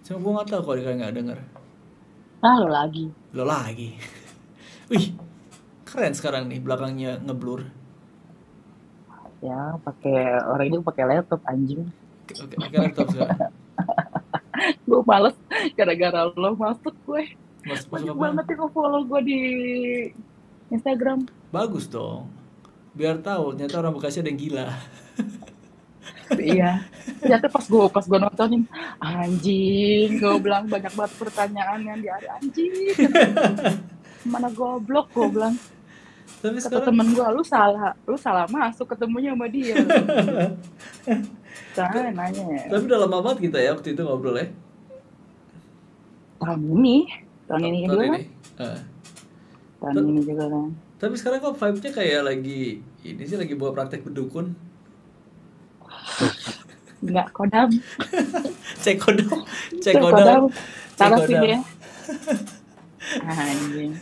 Cuma gue nggak tahu kalau kalian nggak denger. Ah, lo lagi. Lo lagi. Wih, keren sekarang nih belakangnya ngeblur. Ya, orang itu pakai laptop anjing. Oke, pakai laptop sekarang. Gue males gara-gara lo masuk gue. Masuk Banyak apaan? banget yang follow gue di Instagram. Bagus dong. Biar tahu, ternyata orang Bekasi ada yang gila. Iya. Ternyata pas gue nontonin, anjing, gue bilang banyak banget pertanyaan yang di ada anjing. Mana goblok, gue bilang. Tapi Kata sekarang, temen gue, lu salah masuk ketemunya sama dia. Saya nanya, tapi udah lama banget kita ya waktu itu ngobrol ya. tahun ini, tahun ini Tahun juga ini. kan? Eh, Tahun ta- ini juga kan. tapi sekarang kok vibe-nya kayak lagi ini sih lagi bawa praktek berdukun. Enggak kodam, Cek kodam, cek cek kodam, kodam, cek taruh sini kodam. ya. Anjing.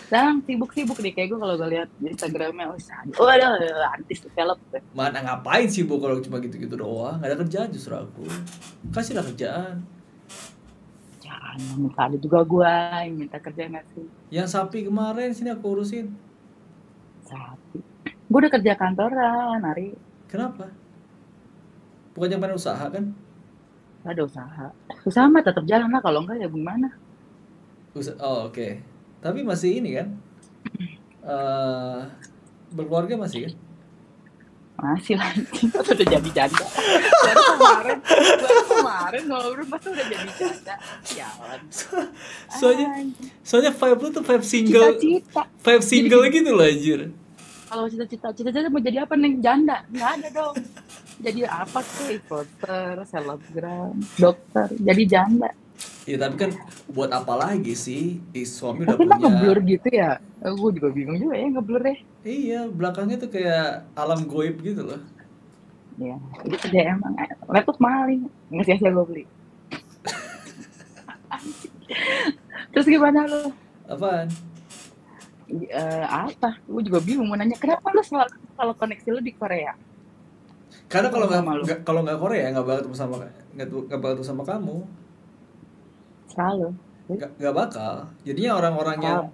Sekarang sibuk-sibuk nih, kayak gue kalau gue lihat di Instagramnya, waduh, artis develop. Mana ngapain sih bu kalau cuma gitu-gitu doang? Gak ada kerjaan justru aku. Kasihlah kerjaan. Jangan minta ada juga gue yang minta kerja nggak sih? Yang sapi kemarin sini aku urusin. Sapi. Gue udah kerja kantoran, hari Kenapa? Bukan yang pengen usaha kan? ada usaha. Usaha mah tetap jalan lah, kalau enggak ya gimana? Oh oke. Tapi masih ini kan? eh Berkeluarga masih kan? Masih lah, masa udah jadi janda. Baru kemarin ngobrol masa udah jadi janda. Jalan. Soalnya Anjing. soalnya vibe lu tuh vibe single, Cita-cita. vibe Jadi single gini, gitu loh anjir. kalau cita-cita mau jadi apa nih? Janda? Nggak ada dong. Jadi apa sih? Influencer, selebgram, dokter. Jadi janda. Ya tapi kan buat apa lagi sih? Suami udah Tapi emang punya. ngeblur gitu ya? Gue juga bingung juga ya ngeblur deh. Iya, belakangnya tuh kayak alam goib gitu loh. Ya, jadi kerja emang. Laptop mahal nih. Nggak sia-sia gue beli. Terus gimana lo? Apaan? Apa? Gue juga bingung mau nanya. Kenapa lo selalu koneksi lo di Korea? Karena kalau Sama lo? nggak Korea nggak bakal ketemu sama nggak bakal ketemu sama kamu. Selalu. Nggak bakal. Jadinya orang-orang yang Oh,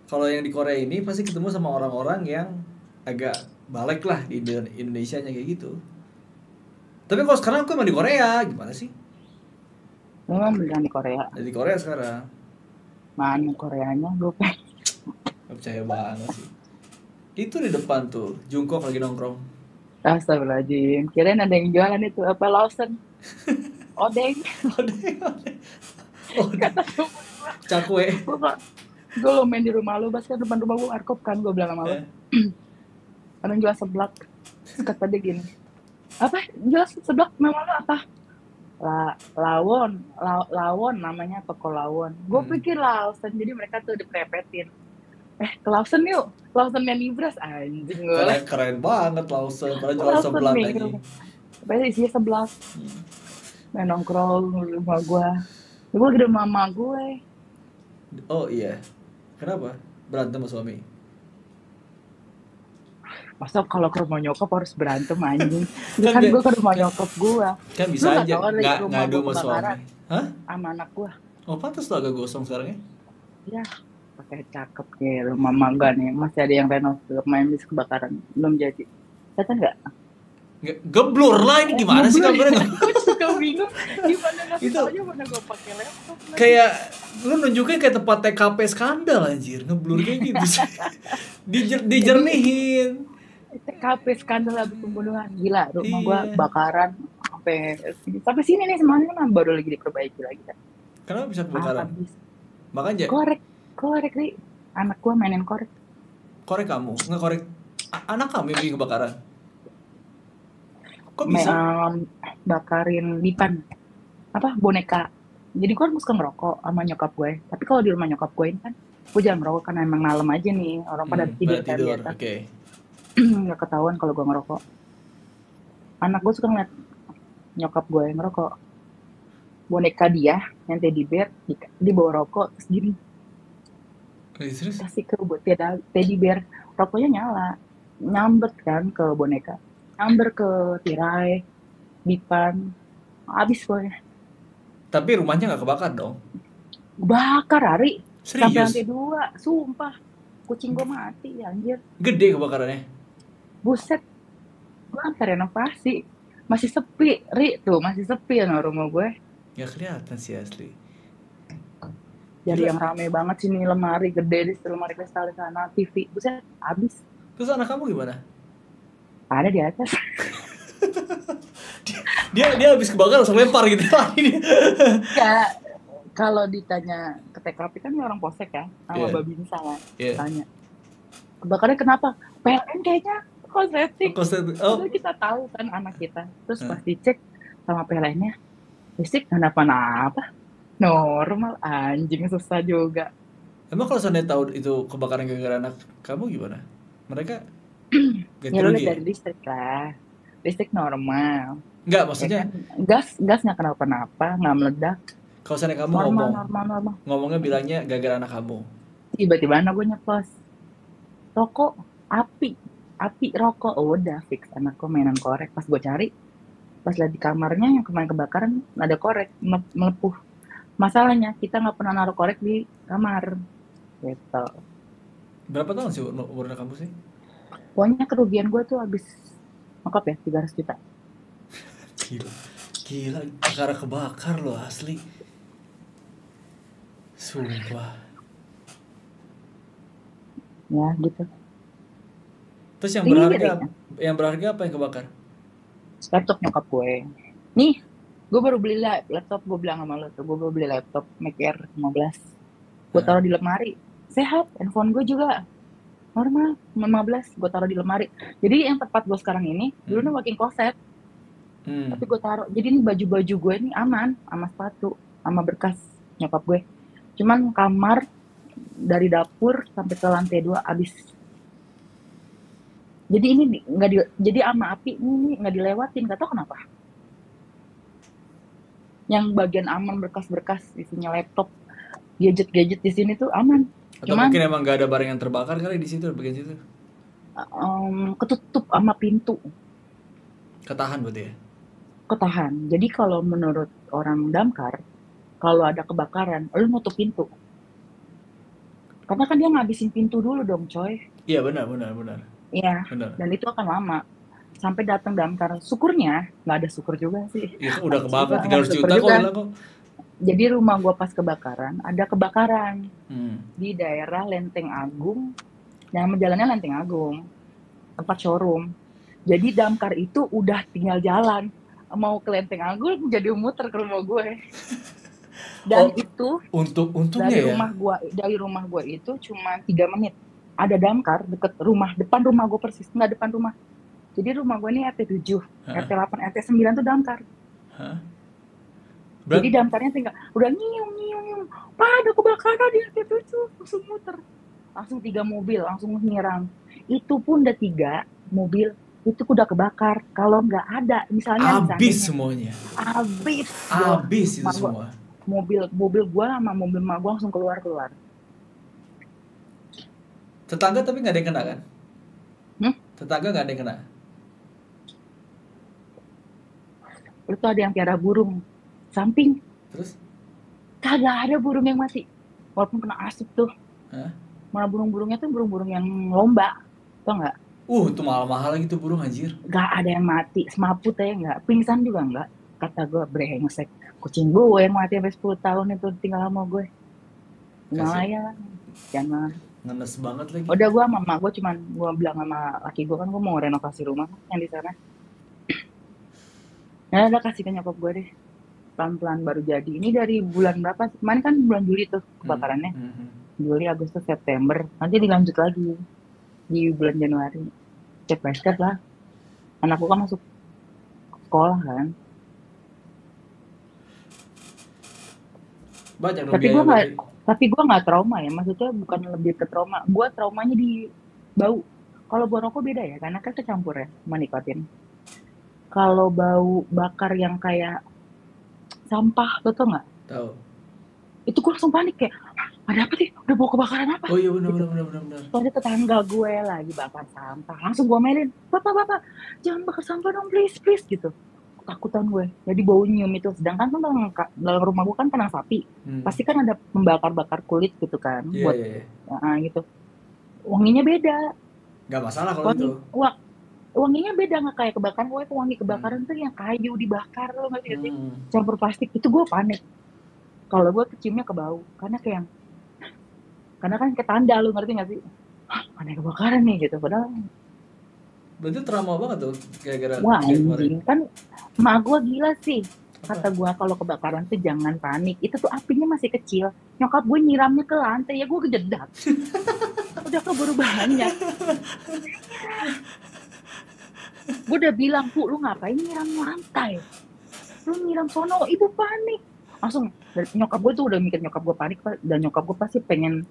kalau yang di Korea ini pasti ketemu sama orang-orang yang agak balik lah di Indonesianya kayak gitu. Tapi kalau sekarang aku emang di Korea, gimana sih? memang beneran di Korea. Ada di Korea sekarang. Mana Koreanya? Gue pengen. Gak percaya banget sih. Itu di depan tuh, Jungkook lagi nongkrong. Astagfirullahaladzim. Kirain ada yang jualan itu. Apa Lawson? Odeng. Odeng, odeng. Odeng. Kata temen Cakwe. gue lo main di rumah lo. Pas kan depan rumah gue warkop kan. Gue bilang sama lo. Orang jual seblak. Kata dia gini. Apa? Jual seblak nama lo apa? Lawon namanya, toko Lawon. Gue pikir Lawson, jadi mereka tuh diperepetin. Ke Lawson yuk, Lawson yang Libras anjing gue. Keren banget Lawson, pada jual Lawson seblak nih, aja. tapi isinya seblak. Main nongkrong di rumah gue. Gue lagi di rumah mama gue. Oh iya, kenapa? Berantem sama suami? Masa kalau ke rumah nyokap harus berantem anjing? Kan Kan gue ke rumah nyokap gue. Kan Lu bisa nggak aja tahu lagi nggak rumah ngadu gue sama kebakaran suami. Hah? sama anak gue. Oh pantas lo agak gosong sekarang ya? Ya, pakai cakep nih rumah mangga nih. Masih ada yang renov, main bis kebakaran, belum jadi. Kata nggak? Nggak, geblur lah ini gimana sih kabarnya? Gue juga bingung gimana ngasih Itu taunya, mana gue pakai laptop lagi. kayak lu nunjukin kayak tempat TKP skandal anjir, ngeblur kayak gitu sih. Dijernihin. TKP skandal habis pembunuhan, gila rumah Iya. gue bakaran sampai sini nih, semuanya kan baru lagi diperbaiki lagi kan. Kenapa bisa kebakaran? Habis Makanya korek nih, anak gue mainin korek. korek kamu, nggak korek anak kamu yang bikin kebakaran. Kok bisa? Bakarin lipan apa boneka. Jadi gue kan suka ngerokok sama nyokap gue, tapi kalau di rumah nyokap gue ini kan gue jangan ngerokok karena emang malam aja nih, orang pada tidur kan tidur. biasa. Oke. Nggak ketahuan kalau gue ngerokok. Anak gue suka ngeliat nyokap gue yang ngerokok, boneka dia yang teddy bear dia bawa rokok terus gini Terus? kasih ke buat teddy bear, rokoknya nyala, nyambet kan ke boneka, nyamber ke tirai, dipan, habis gue. Tapi rumahnya nggak kebakar dong? Bakar, Ari. Sampai Serius? lantai 2, sumpah. Kucing gue mati, anjir. Gede kebakarannya? Buset, gue sampai renovasi. Masih sepi, Ri. Tuh, masih sepi ya rumah gue. Nggak kelihatan sih asli. Jadi Gila. yang rame banget sini, lemari gede di lemari kristal di sana, TV. Buset, habis. Terus anak kamu gimana? Ada di atas. Dia habis kebakar langsung lempar gitu. Ya, kalau ditanya ke TKP kan orang Polsek ya, sama Iya. Babinsa kan. Iya. Tanya, kebakarnya kenapa? PLN kayaknya konsleting. Oh, Udah kita tahu kan anak kita. Terus pas dicek sama PLN-nya, listrik kenapa-napa. Normal, anjing susah juga. emang kalau seandainya tahu itu kebakaran gara-gara anak kamu gimana? Mereka ganti Ya lu rugi lihat ya? dari listrik lah. Listrik normal. Enggak, Ya maksudnya kan? Gas nggak kenapa-napa, nggak meledak. kalau seandainya kamu Normal. ngomongnya bilangnya gara-gara anak kamu. Tiba-tiba anak gue nyeplos. Rokok, api rokok. Oh, udah fix anakku mainan korek. Pas gue cari, pas lagi di kamarnya yang kemarin kebakaran ada korek melepuh. Masalahnya kita nggak pernah naruh korek di kamar. Gitu. Berapa tahun sih umur anak kamu sih? Pokoknya kerugian gue tuh habis ngokap ya 300 juta. Gila, karena kebakar loh asli. Sumpah. Ya gitu. Terus yang Iya, berharga apa yang kebakar? Laptop nyokap gue. Nih, gue baru beli laptop, gue bilang sama lo tuh, gue baru beli laptop Mac Air 15. Gue taruh di lemari. Sehat, handphone gue juga normal, 15, gue taruh di lemari. Jadi yang tempat gue sekarang ini, dulu nih walking closet. Tapi gue taruh, jadi ini baju-baju gue ini aman, sama sepatu, sama berkas nyokap gue. Cuman kamar, dari dapur sampai ke lantai 2 habis. Jadi ini jadi ama api ini nggak dilewatin, gak tau kenapa. Yang bagian aman berkas-berkas isinya laptop, gadget di sini tuh aman. Atau mungkin emang nggak ada barang yang terbakar kali di situ bagian situ? Ketutup sama pintu. Ketahan berarti ya? Ketahan. Jadi kalau menurut orang damkar, kalau ada kebakaran, lu nutup pintu. Karena kan dia ngabisin pintu dulu dong, coy. Iya benar. Iya. Dan itu akan lama. Sampai datang damkar. Syukurnya nggak ada syukur juga sih. Iya udah kebakar 300 juta kok. Jadi rumah gua pas kebakaran, ada kebakaran di daerah Lenteng Agung. Nama jalannya Lenteng Agung, tempat showroom. Jadi damkar itu udah tinggal jalan mau ke Lenteng Agung, jadi muter ke rumah gue. Dan itu untungnya dari rumah gua itu cuma 3 menit. Ada damkar deket depan rumah gue persis, nggak depan rumah. Jadi rumah gue ini RT 7, RT 8, RT 9 tuh damkar. Jadi damkarnya tinggal, udah nyium. Pak, ada kebakaran di RT 7, langsung muter. Langsung 3 mobil, langsung nyerang. Itu pun udah 3 mobil, itu udah kebakar. Kalau nggak ada, misalnya semuanya. Habis itu semua. Mobil gue sama mobil mak gue langsung keluar. Tetangga tapi nggak ada yang kena kan? Tetangga nggak ada yang kena? Itu ada yang piara burung samping. Terus? Kagak ada burung yang mati. Walaupun kena asap tuh. Malah burung-burungnya tuh burung-burung yang lomba. Tau nggak? Itu mahal-mahal lagi tuh burung anjir. Gak ada yang mati. Semaput aja nggak. Pingsan juga nggak. Kata gue brengsek. Kucing gue yang mati sampai 10 tahun itu tinggal sama gue. Lumayan. Jangan. Ngenes banget lagi. Udah gue sama mak gue gue bilang sama laki gue kan gue mau renovasi rumah yang di sana. Nah udah kasih ke nyokap gue deh. Pelan-pelan baru jadi. Ini dari bulan berapa? Kemarin kan bulan Juli tuh kebakarannya. Juli, Agustus, September. Nanti dilanjut lagi di bulan Januari. Cek basket lah. Anakku kan masuk sekolah kan. Banyak Tapi gue nggak trauma ya. Maksudnya bukan lebih ke trauma. Gue traumanya di bau. Kalau buah rokok beda ya. Karena kan kecampur ya sama nikotin. Kalau bau bakar yang kayak sampah, lo tau nggak? Tahu. Itu gue langsung panik kayak, ada apa sih? Udah bau kebakaran apa? Oh iya benar. Soalnya tetangga gue lagi bakar sampah, langsung gue mainin, bapak, jangan bakar sampah dong, please gitu. takutan gue. Jadi bau nyium itu. Sedangkan kan dalam rumah gue kan kandang sapi. Pasti kan ada membakar-bakar kulit gitu kan. Iya, Buat gitu. Wanginya beda. Nggak masalah kalau itu. Wanginya beda, nggak kayak kebakaran. Gue tuh wangi kebakaran tuh yang kayu dibakar loh, nggak sih? Campur plastik itu gue panik. Kalau gue keciumnya ke bau. Karena kan ketanda lu, ngerti nggak sih? Ada kebakaran nih gitu. Padahal berarti trauma banget tuh gara-gara. Wah anjing, kan emak gue gila sih. Kata gue kalau kebakaran tuh jangan panik. Itu tuh apinya masih kecil. Nyokap gue nyiramnya ke lantai, ya gue kejedak. Udah keburu banyak. Gue udah bilang, Bu, lu ngapain nyiram lantai? Lu nyiram sono, ibu panik. Langsung, nyokap gue tuh udah mikir nyokap gue panik. Dan nyokap gue pasti pengen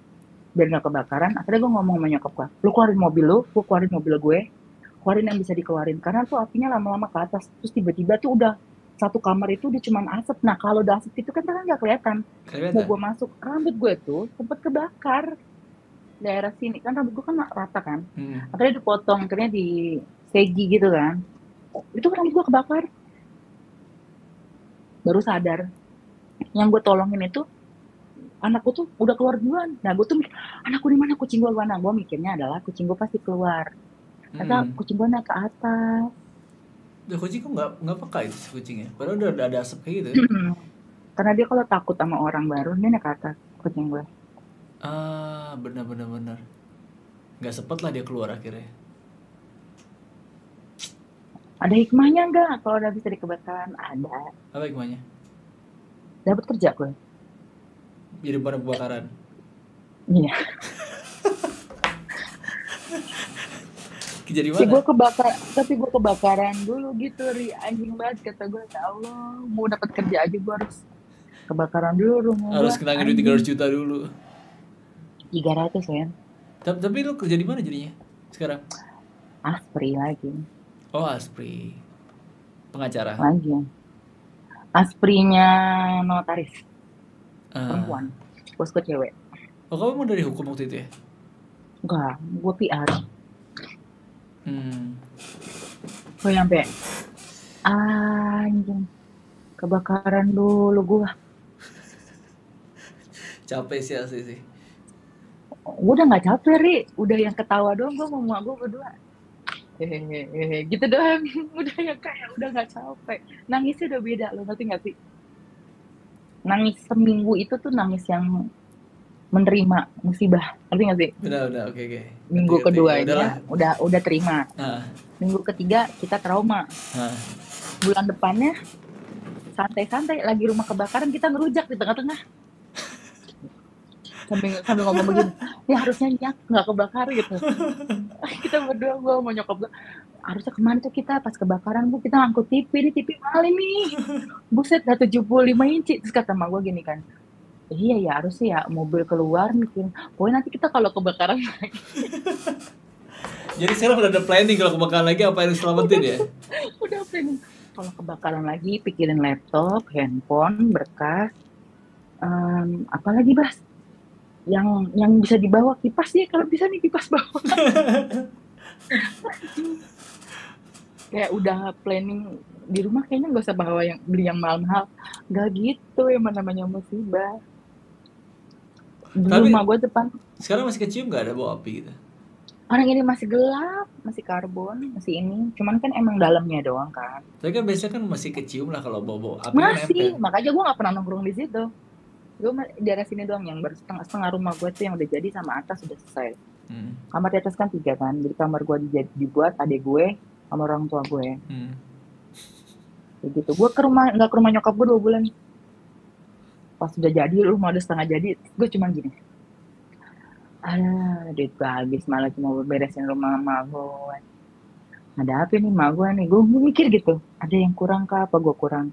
biar gak kebakaran. Akhirnya gue ngomong sama nyokap gue, lu keluarin mobil lu, gue keluarin mobil gue. Keluarin yang bisa dikeluarin. Karena tuh apinya lama-lama ke atas. Terus tiba-tiba tuh udah satu kamar itu udah cuman asap. Nah kalau udah asap itu kan gak kelihatan. Mau gue masuk, rambut gue tuh sempet kebakar. Daerah sini, kan rambut gue kan rata kan. Akhirnya dipotong, akhirnya di segi gitu kan. Itu rambut gue kebakar. Baru sadar. Yang gue tolongin itu, anakku tuh udah keluar duluan. Nah gue tuh mikir, anakku di mana, kucing gue mana? Gue mikirnya adalah kucing gue pasti keluar. Kata kucing gue naik ke atas. Udah kucing kok nggak peka itu si kucingnya. Padahal udah ada asap kayak gitu. Karena dia kalau takut sama orang baru, dia naik ke atas kucing gue. Benar. Nggak sempet lah dia keluar akhirnya. Ada hikmahnya nggak kalau udah bisa dikebakaran? Ada. Apa hikmahnya? Dapat kerja gue. Jadi pemadam kebakaran. Iya. Jadi mana? Tapi gue kebakaran dulu gitu, anjing banget kata gue. Ya Allah, mau dapat kerja aja gue harus kebakaran dulu rumah. Harus kenangin duit 300 juta dulu. 300 ya. Tapi lu kerja di mana jadinya sekarang? Aspri lagi. Oh Aspri, pengacara. Lagi. Asprinya notaris. Perempuan. Bosku cewek. Oh kamu mau dari hukum waktu itu ya? Enggak, gue PR. Gue nyampe anjing kebakaran dulu gue. Capek sih asli sih. Gue udah nggak capek Ri, udah yang ketawa doang gue sama gue berdua. Hehehe gitu doang. Udah yang kayak udah nggak capek. Nangisnya udah beda, lo ngerti nggak sih? Nangis seminggu itu tuh nangis yang menerima musibah, ngerti nggak sih? Udah, oke. Minggu keduanya udah terima. Minggu ketiga kita trauma. Bulan depannya santai-santai, lagi rumah kebakaran kita ngerujak di tengah-tengah. Sambil ngomong begini, ya harusnya nggak kebakar gitu. Kita berdua, gue mau nyokap gue, harusnya kemana tuh kita pas kebakaran Bu, kita ngangkut TV mahal ini. Buset, udah 75 inci. Terus kata emak gue gini kan, iya ya harusnya ya mobil keluar mikir, pokoknya nanti kita kalau kebakaran lagi. Jadi sekarang udah ada planning kalau kebakaran lagi apa yang diselamatin ya? Udah planning. Kalau kebakaran lagi pikirin laptop, handphone, berkas, apa lagi Bas? Yang bisa dibawa kipas sih, kalau bisa nih kipas bawa. Kayak udah planning di rumah kayaknya nggak usah bawa beli yang mahal-mahal. Nggak gitu emang namanya musibah. Di rumah gue depan. Sekarang masih kecium nggak ada bau api gitu? Orang ini masih gelap, masih karbon, masih ini. Cuman kan emang dalamnya doang kan. Tapi kan biasanya kan masih kecium lah kalau bau api. Masih, makanya gue nggak pernah nongkrong di situ. Gue di daerah sini doang, yang baru setengah rumah gue tuh yang udah jadi sama atas udah selesai. Kamar di atas kan 3 kan, jadi kamar gue dibuat adik gue sama orang tua gue. Kayak gitu. Gue nggak ke rumah nyokap gue 2 bulan. Pas udah jadi, rumah udah setengah jadi, gue cuma gini. Duit gue habis, malah cuma beresin rumah emak gue. Ada apa nih emak gue nih? Gue mikir gitu, ada yang kurang kah? Apa gue kurang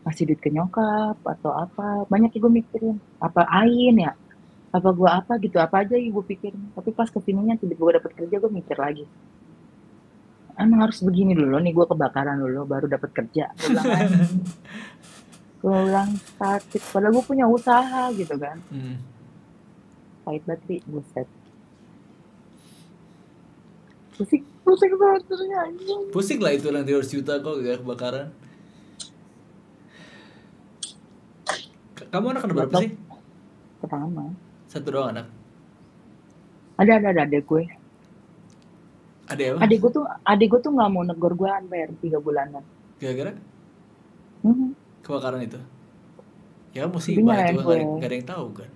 kasih duit ke nyokap atau apa? Banyak yang gue mikirin. Apa ain ya? Apa gue apa gitu? Apa aja yang gue pikirin. Tapi pas kesininya tiba-tiba gue dapet kerja, gue mikir lagi. Emang harus begini dulu nih, gue kebakaran dulu baru dapet kerja. Gue bilang sakit, padahal gue punya usaha gitu kan. Pahit bateri, buset. Pusing banget ternyata anjing. Pusing lah itu yang 300 juta kok gak kebakaran. Kamu anak berapa Laptop sih? pertama. Satu doang anak. Ada adek gue. Ada apa? Adik gue tuh nggak mau negor gue sampai 3 bulanan. Gara-gara Hmm. kebakaran itu. Ya Dia musibah itu nyalain gue. nggak ada yang tahu kan.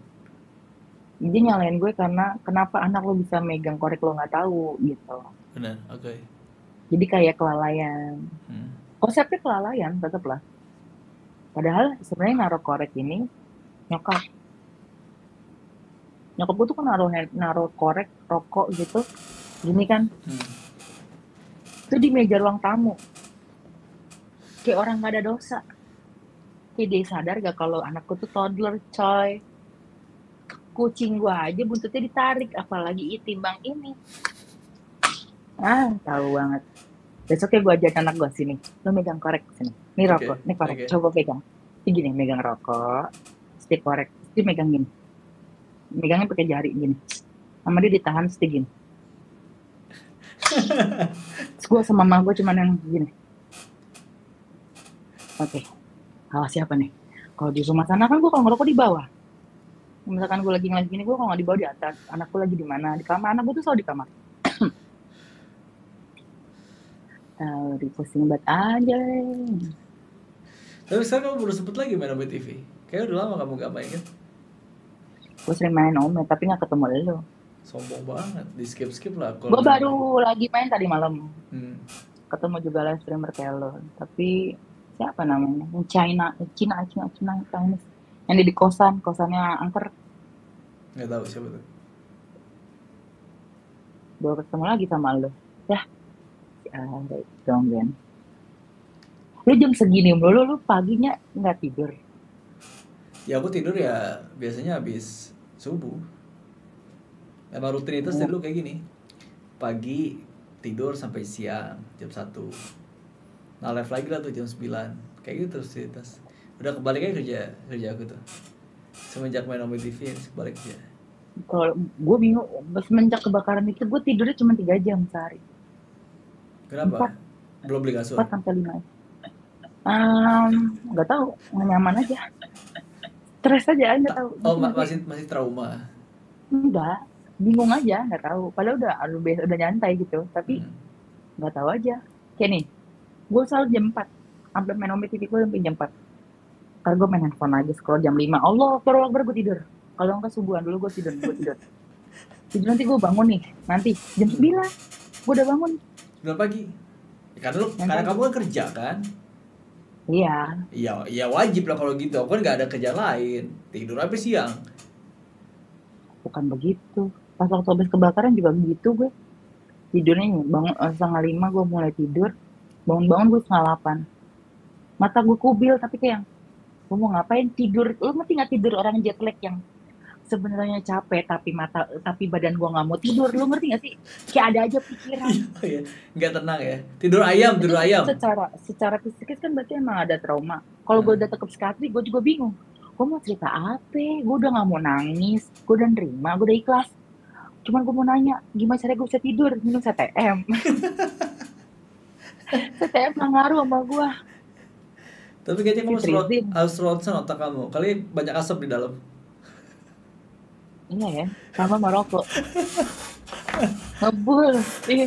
Dia nyalain gue karena kenapa anak lo bisa megang korek lo nggak tahu gitu. Benar, oke. Jadi kayak kelalaian. Hmm. Konsepnya kelalaian tetap lah. Padahal sebenarnya naruh korek ini nyokap gue tuh kan naruh korek rokok gitu gini kan, itu di meja ruang tamu kayak orang nggak ada dosa. Kayak dia sadar gak kalau anakku tuh toddler coy. Kucing gua aja buntutnya ditarik, apalagi timbang ini. Tahu banget. Besoknya gua ajak anak gua sini, lo megang korek sini, ini rokok, ini korek, coba pegang. Ini gini, megang rokok, stick korek, dia megang gini, megangnya pakai jari gini, sama dia ditahan stick gini. Terus gue sama mama gue cuman yang gini. Oke, awas siapa nih? Kalau di rumah sana kan gue kalau ngerokok di bawah. Misalkan gue lagi ngeliat gini, gue kalau nggak di bawah di atas. Anak gue lagi di mana? Di kamar. Anak gue tuh selalu di kamar. Tahu, pusing banget aja. Tapi sekarang kamu baru sempet lagi main Ome TV. Kayaknya udah lama kamu gak main kan? Gue sering main Ome, tapi gak ketemu lo. Sombong banget, di skip lah. Gue baru lagi main tadi malam. Ketemu juga live streamer kayak lo. Tapi siapa namanya? Cina, Chinese. Yang di kosannya angker. Gak tahu siapa tuh. Gue ketemu lagi sama lo. Ya, dong Ben. Lu jam segini mulu, lu paginya nggak tidur? Ya aku tidur ya biasanya habis subuh. Emang rutinitas dari dulu kayak gini. Pagi tidur sampai siang jam 1. Nah live lagi lah tuh jam 9. Kayak gitu terus rutinitas. Udah kebalik aja kerja aku tuh. Semenjak main Ome TV kebalik aja. Kalau gue bingung, semenjak kebakaran itu gue tidurnya cuma 3 jam sehari. Kenapa? Belum beli kasur? 4 sampai 5. Nggak tahu, nyaman aja. Stres aja, nggak tahu. Oh, masih trauma? Enggak, bingung aja, nggak tahu. Padahal udah nyantai gitu, tapi nggak tahu aja. Kayak nih, gue selalu jam 4, sampai main Ome TV gue sampai jam 4. Karena gue main handphone aja, scroll jam 5. Allah, baru gue tidur. Kalau nggak subuhan dulu gue tidur. Jadi nanti gue bangun nih, nanti jam 9, gue udah bangun. 9 pagi? Ya, karena kamu kan kerja kan? Iya. Iya wajib lah kalau gitu. Aku kan nggak ada kerja lain. Tidur sampai siang. Bukan begitu. Pas waktu habis kebakaran juga begitu gue. Tidurnya bangun 4:30 gue mulai tidur. Bangun gue 7:30. Mata gue kubil tapi kayak gue mau ngapain tidur. Lu ngerti nggak tidur orang jet lag yang sebenarnya capek tapi badan gue nggak mau tidur. Lu ngerti nggak sih? Kayak ada aja pikiran. Iya, nggak tenang ya. Tidur ayam. Secara psikis kan berarti emang ada trauma. Kalau gue udah ke psikiatri, gue juga bingung. Gue mau cerita apa? Gue udah nggak mau nangis. Gue udah nerima. Gue udah ikhlas. Cuman gue mau nanya, gimana caranya gue bisa tidur minum CTM? CTM nggak ngaruh sama gue. Tapi kayaknya kamu harus ronsen otak kamu. Kali banyak asap di dalam. Iya ya, sama merokok. Ngebul. Iya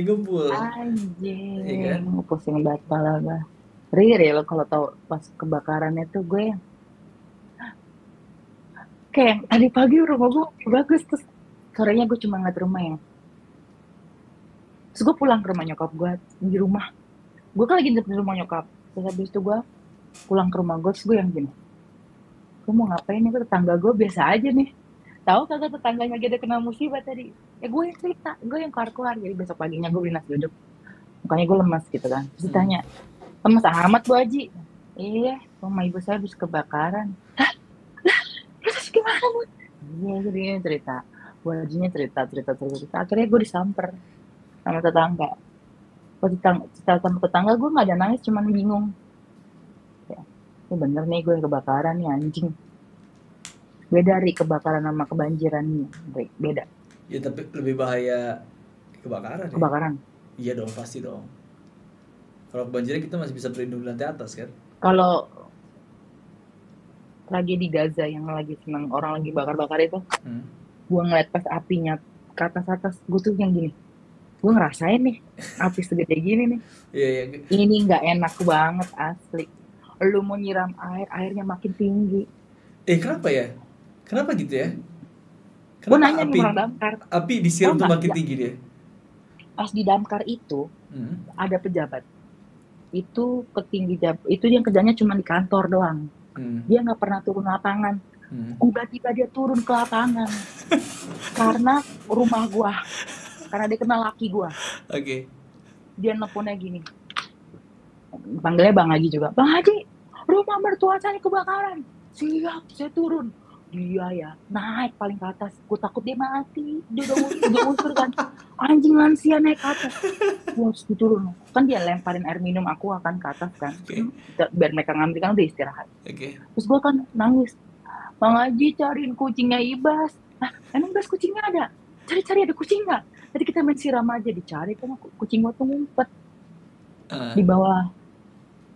ngebul. Anjing. Iya kan? Pusing banget kepala gue. Riri lo kalau tau pas kebakarannya tuh gue kayak tadi pagi rumah gue bagus, terus sorenya gue cuma ngeliat rumah ya. Terus gue pulang ke rumah nyokap gue di rumah. Gue kan lagi di rumah nyokap. Terus habis itu gue pulang ke rumah gue, terus gue yang gini. Gue mau ngapain nih, tetangga gue biasa aja nih. Tahu kagak tetangganya lagi ada kena musibah tadi? Gue yang cerita, gue yang keluar. Jadi besok paginya gue beli nasi uduk. Mukanya gue lemas gitu kan. Terus ditanya, lemas amat Bu Haji? Iya, rumah ibu saya habis kebakaran. Hah? Terus gimana Bu? Iya, jadi cerita. Bu Hajinya cerita. Akhirnya gue disamper sama tetangga. Pas cerita sama tetangga gue nggak ada nangis, cuman bingung. Bener nih gue kebakaran nih anjing. Beda dari kebakaran sama kebanjiran nih, beda. Ya tapi lebih bahaya kebakaran. Kebakaran. Iya dong, pasti dong. Kalau kebanjiran kita masih bisa berlindung di lantai atas kan? Kalau tragedi Gaza yang lagi seneng orang lagi bakar-bakar itu, Hmm. gue ngeliat pas apinya ke atas-atas, gue tuh yang gini, gue ngerasain nih api segede gini nih, Iya, iya. ini nggak enak banget asli. Lu mau nyiram air, airnya makin tinggi. Kenapa ya? Kenapa gitu ya? Gue Kenapa nanya nih orang damkar, api tau disiram tuh nggak makin tinggi dia? pas di damkar itu Hmm. ada pejabat itu petinggi itu yang kerjanya cuma di kantor doang, Hmm. dia nggak pernah turun lapangan. Hmm. Tiba-tiba dia turun ke lapangan karena rumah gua, karena dia kenal laki gua. Oke. Dia nelponnya gini, panggilnya Bang Haji juga, Bang Haji, rumah mertua saya kebakaran. Siap, saya turun. Dia ya naik paling ke atas, gue takut dia mati. Dia udah usur kan, anjing lansia naik ke atas. Gue harus turun, kan dia lemparin air minum aku akan ke atas kan, Oke. biar mereka ngambil kan udah istirahat. Oke. Terus gue kan nangis, Bang Haji cariin kucingnya Ibas. Emang Ibas kucingnya ada? Cari-cari ada kucing nggak? Jadi kita main siram aja, dicari kan kucing gue tuh ngumpet di bawah.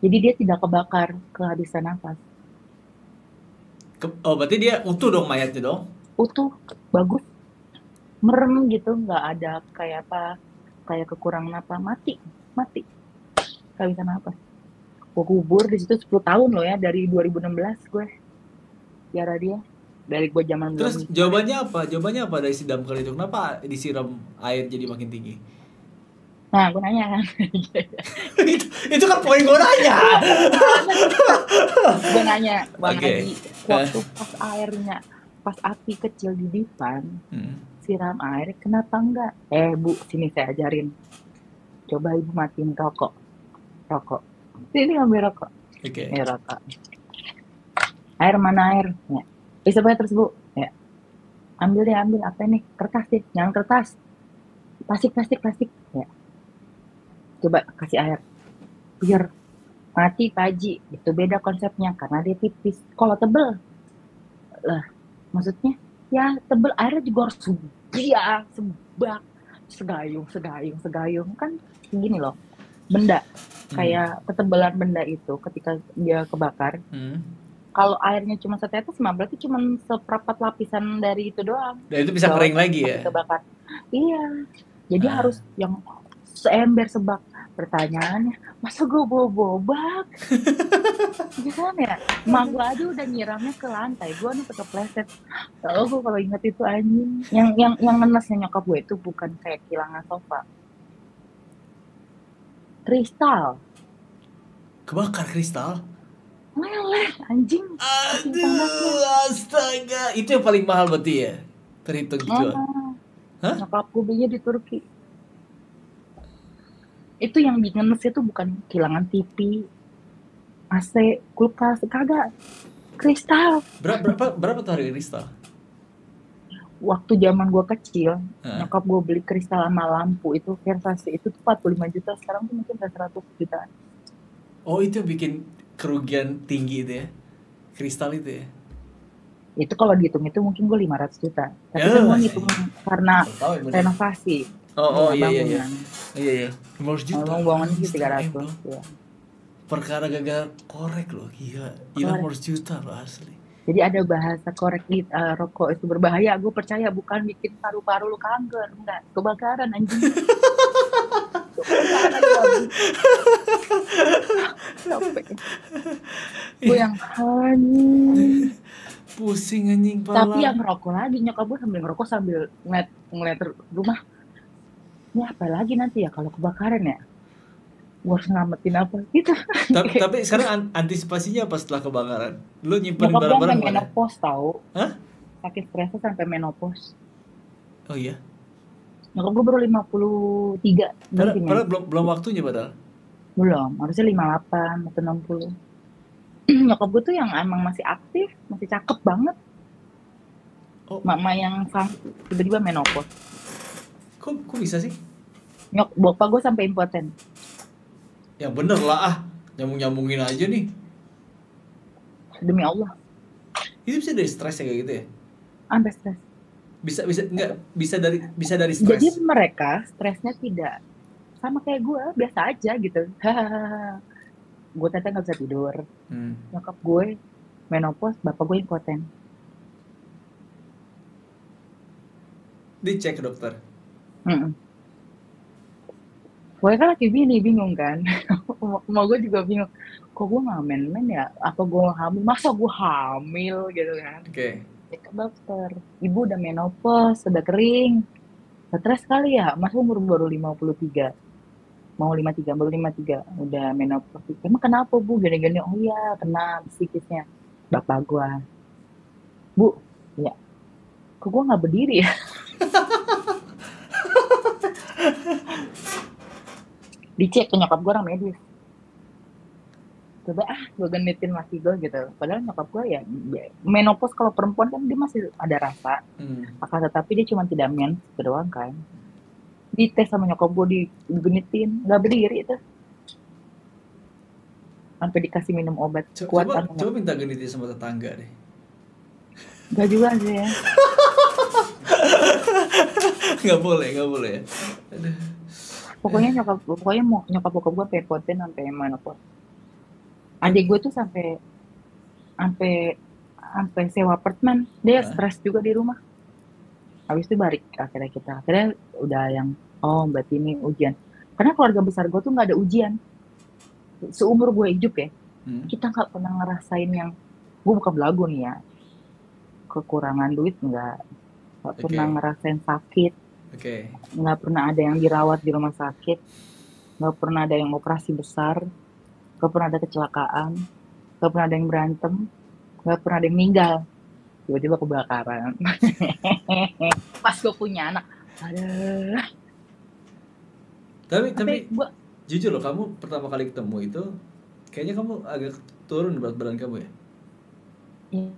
Jadi dia tidak kebakar, kehabisan nafas. Oh, berarti dia utuh dong mayatnya dong? Utuh, bagus, merem gitu, nggak ada kayak apa, kayak kekurangan apa, mati, kehabisan nafas. Gue kubur di situ 10 tahun loh ya, dari 2016 gue biara dia, dari gue zaman Terus belum nikah. jawabannya apa? Jawabannya apa dari si damkar itu? Kenapa disiram air jadi makin tinggi? Nah, gue nanya kan, itu kan poin gue nanya. gue nanya, Bang Oke. Haji, waktu pas api kecil di depan, siram air, kenapa enggak? Bu, sini saya ajarin. Coba ibu matiin rokok. Sini ambil rokok. Oke. Ini rokok. Air mana air? Ya. Bisa bayar terus bu? Ya. Ambil apa ini? Kertas deh, jangan kertas. Plastik. Ya. Coba kasih air. Biar mati paji. Itu beda konsepnya karena dia tipis. Kalau tebel, lah, maksudnya ya tebel, airnya juga harus sebak, segayung kan gini loh. Benda kayak ketebalan benda itu ketika dia kebakar, kalau airnya cuma setetes mah berarti cuma seperempat lapisan dari itu doang. Dan itu bisa kering lagi ya? Kebakar. Iya. Jadi harus yang seember sebak. Pertanyaannya, masa gue bobak? Gimana ya? Emak gue aja udah nyiramnya ke lantai, gue nih kepleset. Tahu gue kalau ingat itu anjing. Yang ngenesnya nyokap gue itu bukan kayak kilangan sofa. Kristal. Kebakar kristal? Meleleh anjing. Aduh, astaga. Itu yang paling mahal berarti ya? Terhitung gitu. Hah? Nyokap gue belinya di Turki. Itu yang ngenes itu bukan kilangan TV, AC, kulkas, kagak. Kristal. Berapa tuh harga kristal? Waktu zaman gue kecil, nyokap gue beli kristal sama lampu itu Versace itu tuh 45 juta, sekarang tuh mungkin udah 100 juta. Oh, itu yang bikin kerugian tinggi itu ya? Kristal itu ya? Itu kalau dihitung itu mungkin gue 500 juta. Tapi kan gue ngitung karena renovasi. Oh iya. 500 juta. Ngomong bangun sih 300 ya. Perkara gagal korek loh, gila. 500 juta loh asli. Jadi ada bahasa korek rokok itu berbahaya. Gue percaya bukan bikin paru-paru lu kanker, enggak, kebakaran anjing. Gue yang anjing. Pusing anjing pala. Tapi yang ngerokok lagi, nyokap gue sambil ngerokok sambil ngeliat rumah. Ini apa lagi nanti ya kalau kebakaran ya? Gue harus ngamatin apa gitu. Tapi sekarang antisipasinya apa setelah kebakaran? Lu nyimpen barang-barang barang-barang mana? Menopause tahu? Hah? Sakit stresnya sampai menopause. Oh iya. Nyokap gue baru 53. Padahal belum waktunya padahal. Belum, harusnya 58 atau 60. Nyokap gue tuh yang emang masih aktif, masih cakep banget. Oh. Mama yang tiba-tiba menopause. Kok bisa sih? Bapak gue sampai impoten. Ya bener lah nyambungin aja nih. Demi Allah. Itu bisa dari stres ya kayak gitu ya? Sampai stres. Bisa dari stres. Jadi mereka stresnya tidak sama kayak gue, biasa aja gitu. Gue teteh nggak bisa tidur. Nyokap gue menopause, bapak gue impoten. Dicek ke dokter. Gue kan lagi bingung kan. Mau gue juga bingung. Kok gue gak main-main ya? Apa gue hamil? Masa gue hamil gitu kan? Oke. Cek ke dokter. Ibu udah menopause, udah kering. Stres kali ya? Mas umur baru 53. Mau 53, baru 53. Udah menopause. Emang kenapa bu? Gini-gini. Oh iya, kena psikisnya. Bapak gue. Bu, ya. Kok gue gak berdiri ya? Dicek ke nyokap gue orang medis. Coba gue genitin laki gue gitu. Padahal nyokap gue ya menopause kalau perempuan kan dia masih ada rasa. Akan tetapi dia cuma tidak mens doang kan. Dites sama nyokap gue digenitin, nggak berdiri itu. Sampai dikasih minum obat kuat. Coba minta genitin sama tetangga deh. Gak juga sih ya. Nggak boleh ya. Aduh. Pokoknya nyokap bokap gue pepoten sampai menopause. Adik gue tuh sampai sewa apartemen, dia stres juga di rumah. Habis itu balik akhirnya udah yang berarti ini ujian. Karena keluarga besar gue tuh nggak ada ujian. Seumur gue hidup ya, kita nggak pernah ngerasain yang gue buka belagu nih ya, kekurangan duit nggak pernah ngerasain sakit, nggak pernah ada yang dirawat di rumah sakit, nggak pernah ada yang operasi besar, nggak pernah ada kecelakaan, nggak pernah ada yang berantem, nggak pernah ada yang meninggal, tiba-tiba kebakaran. Pas gue punya anak, aduh. Tapi gua, jujur loh, kamu pertama kali ketemu itu kayaknya kamu agak turun berat badan kamu ya? Iya.